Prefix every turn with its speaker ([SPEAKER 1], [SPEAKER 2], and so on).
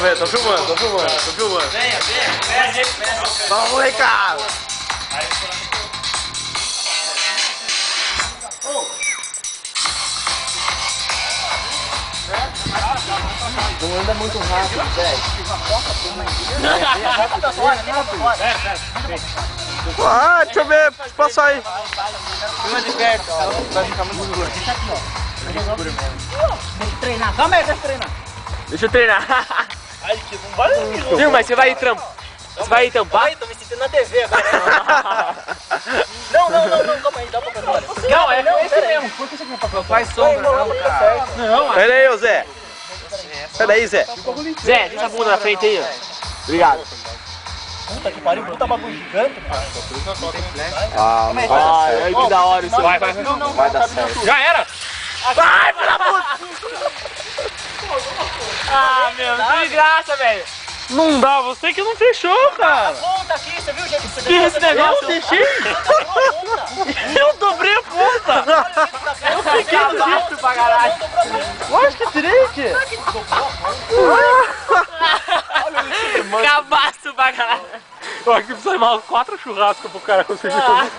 [SPEAKER 1] vendo, tô filmando.
[SPEAKER 2] Venha, venha.
[SPEAKER 1] Vamos, molecada.
[SPEAKER 3] Não anda muito rápido, velho.
[SPEAKER 1] Ah, deixa eu ver, passar aí.
[SPEAKER 3] Filma de perto, ó. Vai ficar muito escuro.
[SPEAKER 4] Tem que treinar. Calma aí, deixa eu treinar.
[SPEAKER 1] Deixa eu treinar.
[SPEAKER 3] Ai, que não vai.
[SPEAKER 1] Viu, mas você vai ir trampar? Você vai ir tampar?
[SPEAKER 3] Ai, tô me sentindo na TV agora. Não, calma aí, dá pra cantar.
[SPEAKER 4] Não, é esse mesmo. Por que você quer papel?
[SPEAKER 3] Faz sombra, não, cara.
[SPEAKER 4] Não,
[SPEAKER 1] Pera aí, ô Zé. Pera aí, Zé.
[SPEAKER 4] Zé, deixa a bunda na frente aí, ó. Obrigado.
[SPEAKER 3] Puta que pariu, puta bagulho gigante, cara.
[SPEAKER 1] Ah, não vai dar
[SPEAKER 4] Ai,
[SPEAKER 1] certo.
[SPEAKER 4] ai, que da hora isso. Vai, vai.
[SPEAKER 3] Não,
[SPEAKER 1] Vai dar certo.
[SPEAKER 4] Já era! Vai, filha da puta! Ah, meu, que graça, velho.
[SPEAKER 1] Não dá, você que não fechou, cara.
[SPEAKER 3] Ponta aqui, você viu, gente? Você
[SPEAKER 1] Que esse negócio?
[SPEAKER 3] Eu deixei.
[SPEAKER 1] Eu dobrei a ponta.
[SPEAKER 4] Eu fiquei cabaço pra caralho.
[SPEAKER 1] Lógico que tirei, tio.
[SPEAKER 4] Cabaço pra caralho.
[SPEAKER 1] Eu acho que precisa de mais 4 churrascos pro cara conseguir fazer.